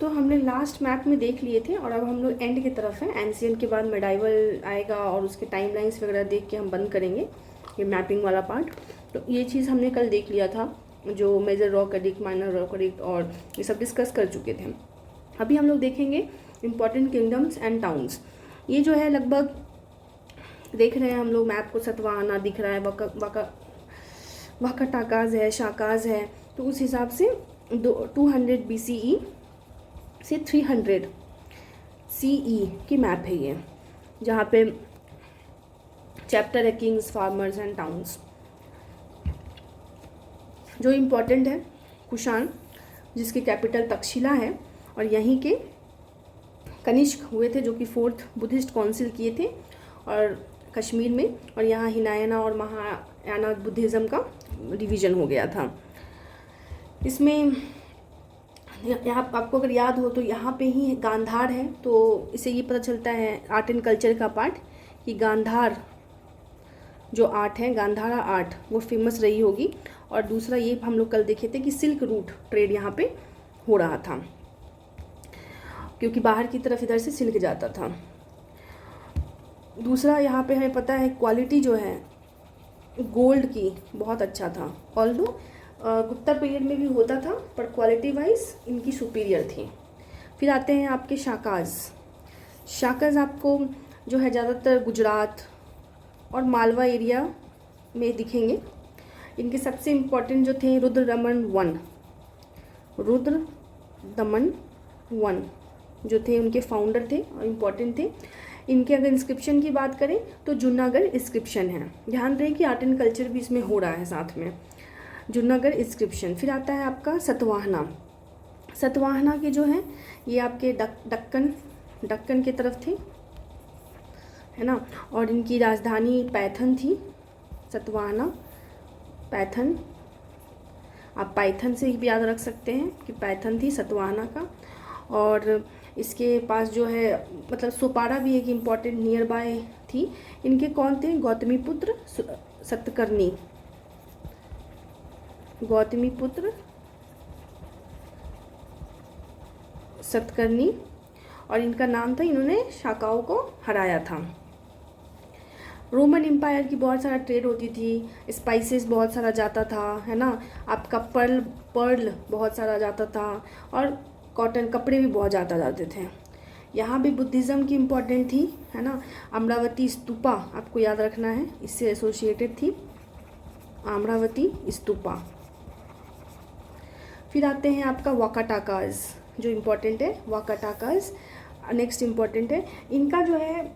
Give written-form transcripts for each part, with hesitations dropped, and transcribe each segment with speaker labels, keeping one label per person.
Speaker 1: तो हमने last map में देख लिए थे और अब हम लोग एंड की तरफ हैं। एंशिएंट के बाद मेडाइवल आएगा और उसके टाइमलाइंस वगैरह देख के हम बंद करेंगे ये मैपिंग वाला पार्ट। तो ये चीज़ हमने कल देख लिया था, जो major rock addict, minor rock addict और ये सब डिस्कस कर चुके थे। अभी हम लोग देखेंगे इम्पॉर्टेंट किंगडम्स एंड टाउन्स। ये जो है लगभग देख रहे हैं हम लोग मैप को, सतवाहना दिख रहा है, वाकाटाकाज है, शाकाज है। तो उस हिसाब से 200 BCE से 300 CE की मैप है ये, जहाँ पे चैप्टर है किंग्स, फार्मर्स एंड टाउन्स। जो इम्पोर्टेंट है कुषाण, जिसकी कैपिटल तक्षशिला है, और यहीं के कनिष्क हुए थे जो कि 4th बुद्धिस्ट काउंसिल किए थे और कश्मीर में, और यहाँ हिनायना और महायाना बुद्धिज़्म का डिवीज़न हो गया था। इसमें यहाँ आपको अगर याद हो तो यहाँ पे ही गांधार है, तो इससे ये पता चलता है आर्ट एंड कल्चर का पार्ट कि गांधार जो आर्ट है, गांधारा आर्ट, वो फेमस रही होगी। और दूसरा ये हम लोग कल देखे थे कि सिल्क रूट ट्रेड यहाँ पे हो रहा था, क्योंकि बाहर की तरफ इधर से सिल्क जाता था। दूसरा यहाँ पे हमें पता है क्वालिटी जो है गोल्ड की बहुत अच्छा था, ऑल्दो गुप्ता पीरियड में भी होता था, पर क्वालिटी वाइज इनकी सुपीरियर थी। फिर आते हैं आपके शाकाज। शाकाज आपको जो है ज़्यादातर गुजरात और मालवा एरिया में दिखेंगे। इनके सबसे इम्पोर्टेंट जो थे रुद्रदमन वन जो थे, उनके फाउंडर थे और इम्पोर्टेंट थे। इनके अगर इंस्क्रिप्शन की बात करें तो जूनागढ़ इंस्क्रिप्शन है। ध्यान रहे कि आर्ट एंड कल्चर भी इसमें हो रहा है साथ में, जूनागढ़ इंस्क्रिप्शन। फिर आता है आपका सतवाहना के जो है ये आपके दक्कन की तरफ थे, है ना। और इनकी राजधानी पैथन थी, सतवाहना पैथन। आप पाइथन से भी याद रख सकते हैं कि पैथन थी सतवाहना का। और इसके पास जो है मतलब सोपारा भी एक इम्पॉर्टेंट नियर बाय थी। इनके कौन थे? गौतमीपुत्र सतकर्णी, और इनका नाम था, इन्होंने शाकाओं को हराया था। रोमन एम्पायर की बहुत सारा ट्रेड होती थी, स्पाइसेस बहुत सारा जाता था, है ना। आपका पर्ल बहुत सारा जाता था, और कॉटन कपड़े भी बहुत ज़्यादा जाते थे। यहाँ भी बुद्धिज़्म की इम्पोर्टेंट थी, है ना। अमरावती स्तूपा आपको याद रखना है, इससे एसोसिएटेड थी अमरावती स्तूपा। फिर आते हैं आपका वाकाटाकाज, जो इम्पोर्टेंट है वाकाटाकाज। नेक्स्ट इम्पोर्टेंट है इनका जो है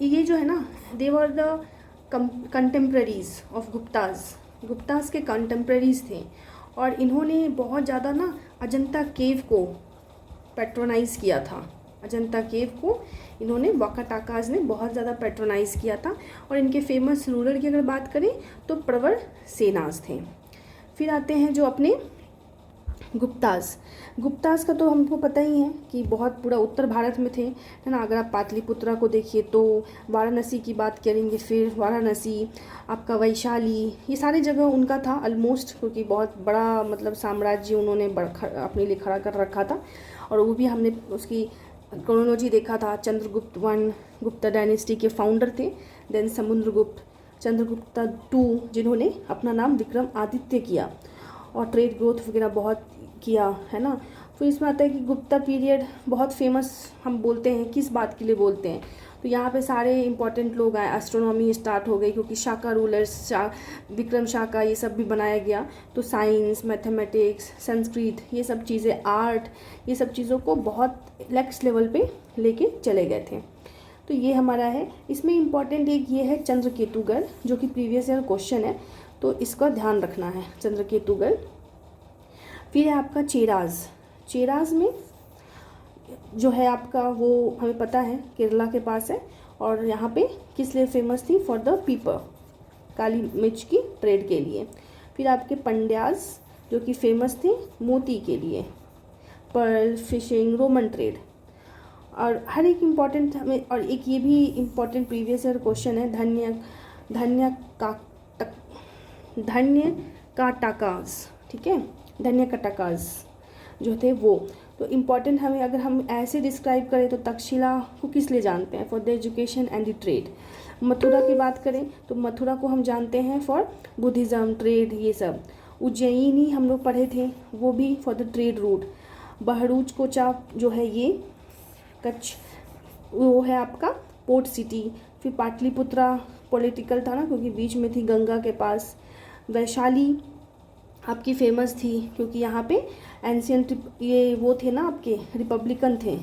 Speaker 1: ये जो है ना, they were the contemporaries of Guptas के कंटेम्प्रेरीज थे। और इन्होंने बहुत ज़्यादा ना अजंता केव को पैट्रोनाइज़ किया था। अजंता केव को इन्होंने, वाकाटाकाज ने बहुत ज़्यादा पैट्रोनाइज़ किया था। और इनके फेमस रूलर की अगर बात करें तो प्रवर सेनाज थे। फिर आते हैं जो अपने गुप्ताज का तो हमको पता ही है कि बहुत पूरा उत्तर भारत में थे, है ना। अगर आप पाटलिपुत्रा को देखिए तो वाराणसी की बात करेंगे, फिर वाराणसी, आपका वैशाली, ये सारी जगह उनका था ऑलमोस्ट, क्योंकि बहुत बड़ा मतलब साम्राज्य उन्होंने अपने लिए खड़ा कर रखा था। और वो भी हमने उसकी क्रोनोलॉजी देखा था। चंद्रगुप्त वन गुप्ता डायनेस्टी के फाउंडर थे। देन समुद्रगुप्त, चंद्रगुप्ता 2 जिन्होंने अपना नाम विक्रम आदित्य किया और ट्रेड ग्रोथ वगैरह बहुत किया, है ना। फिर इसमें आता है कि गुप्ता पीरियड बहुत फेमस हम बोलते हैं, किस बात के लिए बोलते हैं, तो यहाँ पे सारे इंपॉर्टेंट लोग आए। एस्ट्रोनॉमी स्टार्ट हो गई, क्योंकि शाका रूलर्स, विक्रम शाका, ये सब भी बनाया गया। तो साइंस, मैथमेटिक्स, संस्कृत, ये सब चीज़ें, आर्ट, ये सब चीज़ों को बहुत नेक्स्ट लेवल पे लेके चले गए थे। तो ये हमारा है। इसमें इम्पॉर्टेंट एक ये है चंद्रकेतुगढ़, जो कि प्रीवियस ईयर क्वेश्चन है, तो इसका ध्यान रखना है, चंद्रकेतुगढ़। फिर है आपका चेराज में जो है आपका, वो हमें पता है केरला के पास है। और यहाँ पे किस लिए फेमस थी? फॉर द पीपर, काली मिर्च की ट्रेड के लिए। फिर आपके पंड्याज जो कि फेमस थे मोती के लिए, पर्ल, फिशिंग, रोमन ट्रेड। और हर एक इम्पॉर्टेंट हमें, और एक ये भी इम्पॉर्टेंट प्रीवियस ईयर क्वेश्चन है, धन्य का टाकाज, ठीक है, धन्य कटाकाज। जो थे वो। तो इम्पॉर्टेंट हमें अगर हम ऐसे डिस्क्राइब करें तो तक्षशिला को किस लिए जानते हैं? For the education and the trade. Mathura की बात करें तो मथुरा को हम जानते हैं फॉर बुद्धिज़्म, ट्रेड, ये सब। उज्जैनी हम लोग पढ़े थे, वो भी फॉर द ट्रेड रूट। बहरूच कोचा जो है ये कच्छ, वो है आपका पोर्ट सिटी। फिर पाटलिपुत्रा पॉलिटिकल था ना, क्योंकि बीच में थी गंगा के पास। वैशाली आपकी फेमस थी क्योंकि यहाँ पे एंशियंट ये वो थे ना आपके रिपब्लिकन थे,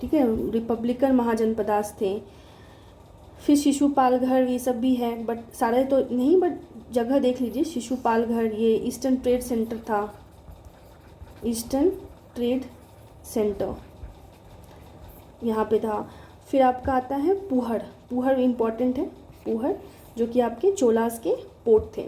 Speaker 1: ठीक है, रिपब्लिकन महाजनपदास थे। फिर शिशुपालगढ़ ये सब भी है, बट सारे तो नहीं, बट जगह देख लीजिए। शिशुपालगढ़ ये ईस्टर्न ट्रेड सेंटर था, ईस्टर्न ट्रेड सेंटर यहाँ पे था। फिर आपका आता है पुहड़। पुहड़ इम्पॉर्टेंट है, पुहड़ जो कि आपके चोलास के पोर्ट थे।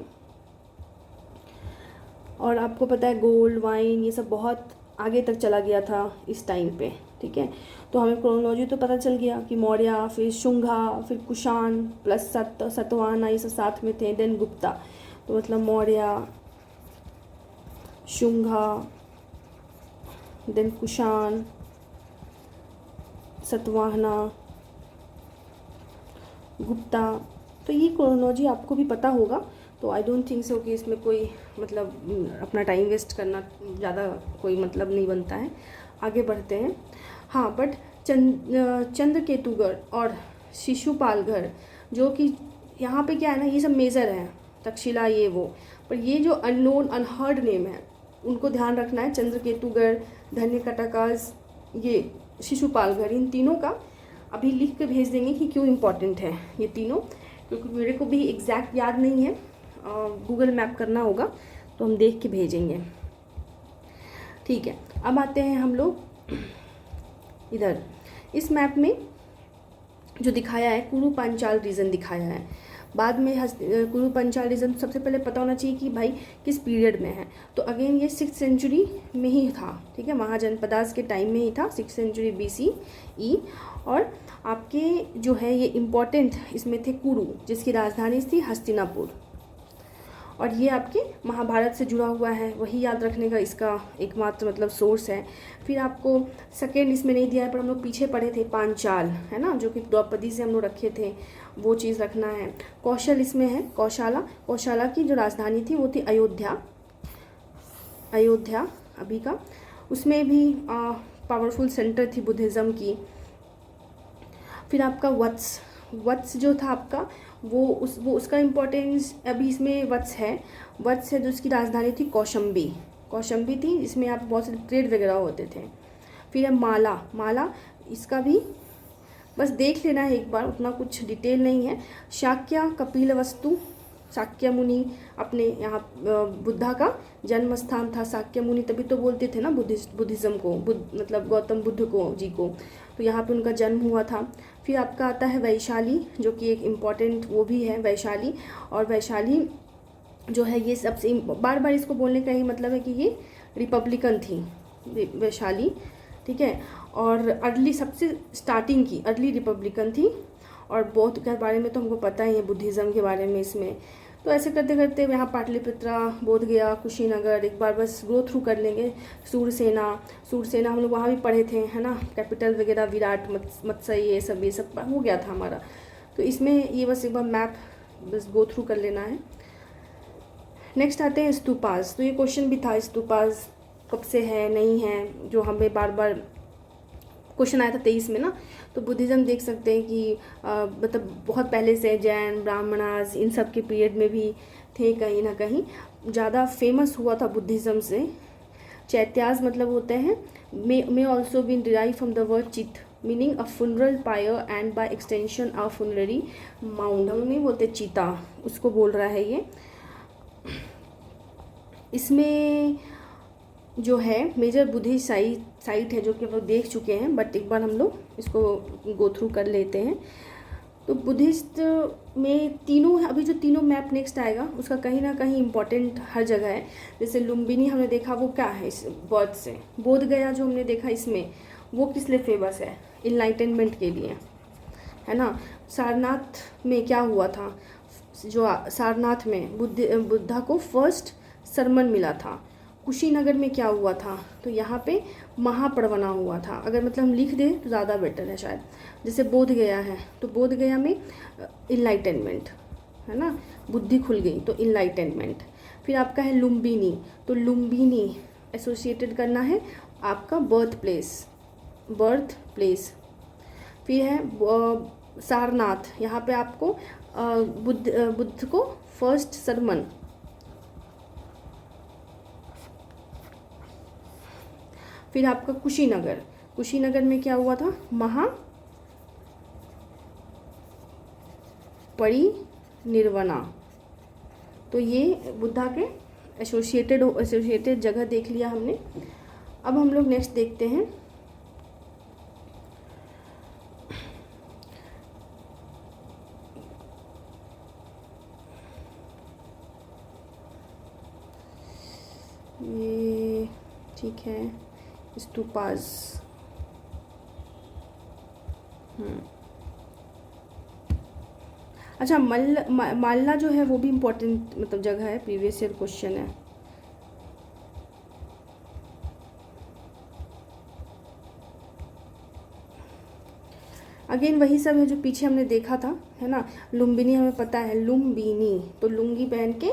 Speaker 1: और आपको पता है गोल्ड, वाइन, ये सब बहुत आगे तक चला गया था इस टाइम पे, ठीक है। तो हमें क्रोनोलॉजी तो पता चल गया कि मौर्य, फिर शुंगा, फिर कुषाण प्लस सतवाहन ये सब साथ में थे। देन गुप्ता, तो मतलब मौर्य, शुंगा, देन कुषाण, सतवाहना, गुप्ता। तो ये क्रोनोलॉजी आपको भी पता होगा, तो आई डोंट थिंक सो कि इसमें कोई मतलब अपना टाइम वेस्ट करना ज़्यादा कोई मतलब नहीं बनता है। आगे बढ़ते हैं। हाँ, बट चंद्रकेतुगढ़ और शिशुपालगढ़ जो कि यहाँ पे क्या है ना, ये सब मेजर हैं, तक्षशिला ये वो, पर ये जो अननोन अनहर्ड नेम है उनको ध्यान रखना है। चंद्रकेतुगढ़, धन्यकटकास, ये शिशुपालगढ़, इन तीनों का अभी लिख के भेज देंगे कि क्यों इम्पोर्टेंट है ये तीनों, क्योंकि मेरे को भी एग्जैक्ट याद नहीं है, गूगल मैप करना होगा तो हम देख के भेजेंगे, ठीक है। अब आते हैं हम लोग इधर। इस मैप में जो दिखाया है कुरु पांचाल रीजन दिखाया है। बाद में कुरु पांचाल रीजन सबसे पहले पता होना चाहिए कि भाई किस पीरियड में है। तो अगेन ये 6th सेंचुरी में ही था, ठीक है, महाजनपदास के टाइम में ही था, 6th सेंचुरी BCE। और आपके जो है ये इम्पोर्टेंट इसमें थे कुरु, जिसकी राजधानी थी हस्तिनापुर। और ये आपके महाभारत से जुड़ा हुआ है, वही याद रखने का इसका एकमात्र मतलब सोर्स है। फिर आपको सेकेंड इसमें नहीं दिया है, पर हम लोग पीछे पढ़े थे पांचाल, है ना, जो कि द्रौपदी से हम लोग रखे थे, वो चीज़ रखना है। कौशल इसमें है, कौशाला, कौशाला की जो राजधानी थी वो थी अयोध्या, अयोध्या अभी का। उसमें भी पावरफुल सेंटर थी बुद्धिज़्म की। फिर आपका वत्स, वत्स जो था आपका वो उसका इम्पोर्टेंस अभी इसमें वत्स है जो उसकी राजधानी थी कौशंबी, कौशंबी थी, जिसमें आप बहुत सारे ट्रेड वगैरह होते थे। फिर है माला, माला इसका भी बस देख लेना है एक बार, उतना कुछ डिटेल नहीं है। शाक्य कपिलवस्तु, शाक्य मुनि अपने यहाँ बुद्धा का जन्म स्थान था शाक्य मुनि, तभी तो बोलते थे ना बुद्धिज़्म को, मतलब गौतम बुद्ध को जी को, तो यहाँ पे उनका जन्म हुआ था। फिर आपका आता है वैशाली, जो कि एक इम्पॉर्टेंट वो भी है वैशाली। और वैशाली जो है ये सबसे बार बार इसको बोलने का ही मतलब है कि ये रिपब्लिकन थी वैशाली, ठीक है। और अर्ली सबसे स्टार्टिंग की अर्ली रिपब्लिकन थी। और बौद्ध के बारे में तो हमको पता ही है, बुद्धिज़्म के बारे में इसमें। तो ऐसे करते करते यहाँ पाटलिपुत्रा, बोध गया, कुशीनगर एक बार बस गो थ्रू कर लेंगे। सूरसेना, सूरसेना हम लोग वहाँ भी पढ़े थे, है ना, कैपिटल वगैरह विराट, मत्स्य, ये सब हो गया था हमारा। तो इसमें ये बस एक बार मैप बस गो थ्रू कर लेना है। नेक्स्ट आते हैं स्तूपास। तो ये क्वेश्चन भी था, स्तूपास कब से है नहीं है, जो हमें बार बार क्वेश्चन आया था 23 में ना। तो बुद्धिज़्म देख सकते हैं कि मतलब बहुत पहले से जैन, ब्राह्मणास, इन सब के पीरियड में भी थे, कहीं ना कहीं ज़्यादा फेमस हुआ था बुद्धिज़्म से। चैत्यास मतलब होते हैं may also been derive from the word chit, meaning a funeral pyre and by extension a funerary mound. हम नहीं बोलते चीता, उसको बोल रहा है ये। इसमें जो है मेजर बुद्धिस्ट साइट है जो कि हम लोग देख चुके हैं, बट एक बार हम लोग इसको गो थ्रू कर लेते हैं। तो बुद्धिस्ट में तीनों, अभी जो तीनों मैप नेक्स्ट आएगा उसका कहीं ना कहीं इम्पोर्टेंट हर जगह है। जैसे लुम्बिनी हमने देखा, वो क्या है इस वर्ड से। बोध गया जो हमने देखा इसमें, वो किस लिए फेमस है, इनलाइटनमेंट के लिए, है ना। सारनाथ में क्या हुआ था, जो सारनाथ में बुद्धा को फर्स्ट सरमन मिला था, कुशीनगर में क्या हुआ था, तो यहाँ पे महापरवना हुआ था। अगर मतलब हम लिख दें तो ज़्यादा बेटर है शायद। जैसे बोध गया है तो बोध गया में इनलाइटनमेंट, है ना, बुद्धि खुल गई तो इनलाइटनमेंट। फिर आपका है लुम्बिनी, तो लुम्बिनी एसोसिएटेड करना है आपका बर्थ प्लेस। फिर है सारनाथ, यहाँ पे आपको बुद्ध को फर्स्ट सरमन। फिर आपका कुशीनगर में क्या हुआ था, महापरिनिर्वाणा। तो ये बुद्धा के एसोसिएटेड जगह देख लिया हमने। अब हम लोग नेक्स्ट देखते हैं ये, ठीक है, स्तूपास। अच्छा, मालना जो है वो भी इम्पोर्टेंट मतलब जगह है, प्रीवियस ईयर क्वेश्चन है। अगेन वही सब है जो पीछे हमने देखा था, है ना। लुम्बिनी हमें पता है, लुम्बिनी तो लुंगी पहन के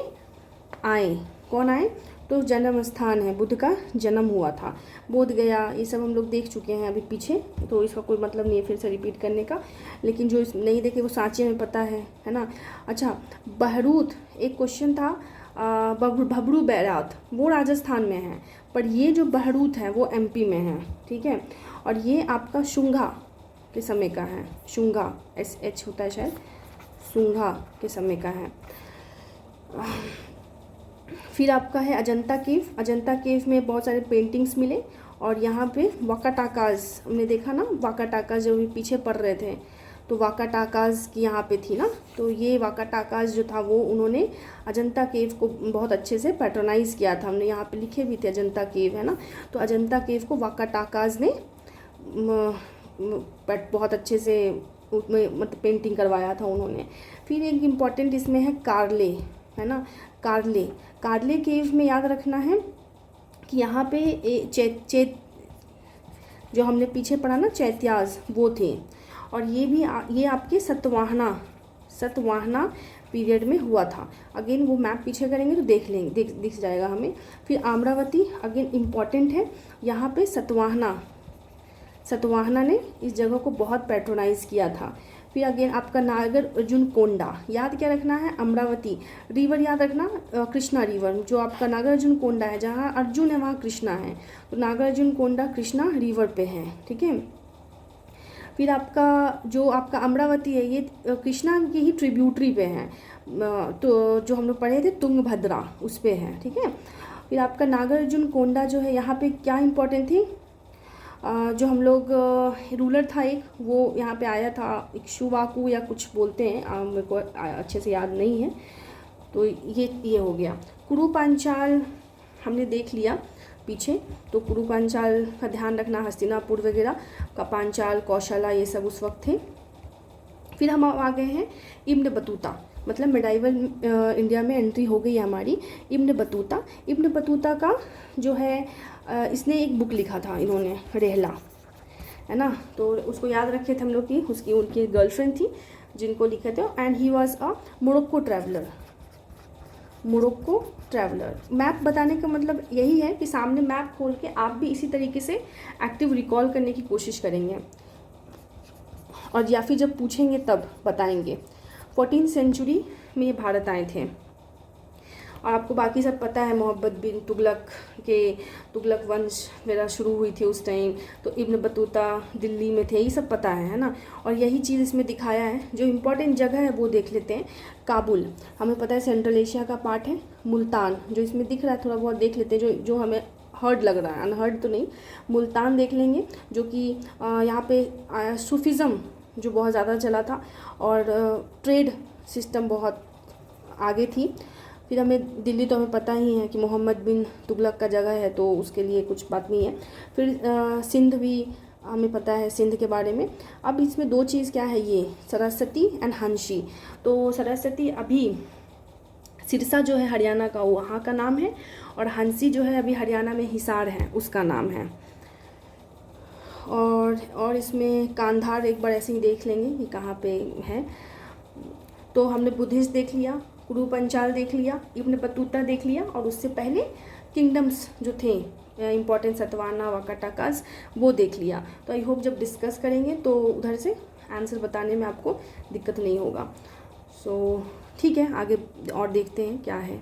Speaker 1: आए, कौन आए, तो जन्म स्थान है, बुद्ध का जन्म हुआ था। बोध गया, ये सब हम लोग देख चुके हैं अभी पीछे, तो इसका कोई मतलब नहीं है फिर से रिपीट करने का। लेकिन जो नहीं देखे वो सांचे में पता है ना। अच्छा, बहरूद एक क्वेश्चन था, भबरू बैरात वो राजस्थान में है, पर ये जो बहरूद है वो एमपी में है, ठीक है। और ये आपका शुंगा के समय का है, शुंगा SH होता है शायद, शुंगा के समय का है। फिर आपका है अजंता केव में बहुत सारे पेंटिंग्स मिले। और यहाँ पे वाकाटाकाज हमने देखा ना, वाकाटाकाज जो भी पीछे पड़ रहे थे, तो वाकाटाकाज की यहाँ पे थी ना, तो ये वाकाटाकाज जो था वो उन्होंने अजंता केव को बहुत अच्छे से पैट्रोनाइज़ किया था। हमने यहाँ पे लिखे भी थे अजंता केव, है ना। तो अजंता केव को वाकाटाकाज ने बहुत अच्छे से उसमें मतलब पेंटिंग करवाया था उन्होंने। फिर एक इम्पॉर्टेंट इसमें है कार्ले, है ना, कार्ले केव में याद रखना है कि यहाँ पे चैत जो हमने पीछे पढ़ा ना, चैत्याज वो थे। और ये आपके सतवाहना पीरियड में हुआ था। अगेन वो मैप पीछे करेंगे तो देख लेंगे, दिख जाएगा हमें। फिर अमरावती अगेन इम्पॉर्टेंट है, यहाँ पे सतवाहना ने इस जगह को बहुत पैट्रोनाइज़ किया था। फिर अगेन आपका नागार्जुन कोंडा, याद क्या रखना है, अमरावती रिवर याद रखना, कृष्णा रिवर, जो आपका नागार्जुन कोंडा है जहाँ अर्जुन है वहाँ कृष्णा है, तो नागार्जुन कोंडा कृष्णा रिवर पे है, ठीक है। फिर जो आपका अमरावती है ये कृष्णा की ही ट्रिब्यूटरी पे है, तो जो हम लोग पढ़े थे तुंगभद्रा उस पे है, ठीक है। फिर आपका नागार्जुन कोंडा जो है यहाँ पे क्या इम्पोर्टेंट थी, जो हम लोग रूलर था एक, वो यहाँ पे आया था, इक्ष्वाकु या कुछ बोलते हैं, मेरे को अच्छे से याद नहीं है। तो ये हो गया। कुरु पांचाल हमने देख लिया पीछे, तो कुरु पांचाल का ध्यान रखना, हस्तिनापुर वगैरह का पांचाल, कौशला ये सब उस वक्त थे। फिर हम आ गए हैं इब्न बतूता, मतलब मिडाइवल इंडिया में एंट्री हो गई है हमारी। इब्न बतूता का जो है इसने एक बुक लिखा था इन्होंने, रेहला, है ना, तो उसको याद रखे थे हम लोग कि उनकी गर्लफ्रेंड थी जिनको लिखे थे। And he was a Morocco traveller. Map बताने का मतलब यही है कि सामने मैप खोल के आप भी इसी तरीके से एक्टिव रिकॉल करने की कोशिश करेंगे, और या फिर जब पूछेंगे तब बताएंगे। 14वीं सेंचुरी में ये भारत आए थे। और आपको बाकी सब पता है, मोहम्मद बिन तुगलक वंश मेरा शुरू हुई थी उस टाइम, तो इब्न बतूता दिल्ली में थे, ये सब पता है ना। और यही चीज़ इसमें दिखाया है। जो इम्पोर्टेंट जगह है वो देख लेते हैं। काबुल हमें पता है सेंट्रल एशिया का पार्ट है। मुल्तान जो इसमें दिख रहा है थोड़ा बहुत देख लेते हैं, जो हमें हर्ड लग रहा है, अनहर्ड तो नहीं। मुल्तान देख लेंगे, जो कि यहाँ पे सूफिज़म जो बहुत ज़्यादा चला था, और ट्रेड सिस्टम बहुत आगे थी। फिर हमें दिल्ली तो हमें पता ही है कि मोहम्मद बिन तुगलक का जगह है, तो उसके लिए कुछ बात नहीं है। फिर सिंध भी हमें पता है, सिंध के बारे में। अब इसमें दो चीज़ क्या है, ये सरस्वती एंड हंसी। तो सरस्वती अभी सिरसा जो है हरियाणा का, वहाँ का नाम है, और हंसी जो है अभी हरियाणा में हिसार है, उसका नाम है। और इसमें कांधार एक बार ऐसे ही देख लेंगे कि कहाँ पे है। तो हमने बुद्धिस्ट देख लिया, कुरु पंचाल देख लिया, इब्न बतूता देख लिया, और उससे पहले किंगडम्स जो थे इम्पोर्टेंट, सतवाना वाकाटाकास, वो देख लिया। तो आई होप जब डिस्कस करेंगे तो उधर से आंसर बताने में आपको दिक्कत नहीं होगा। सो ठीक है, आगे और देखते हैं क्या है।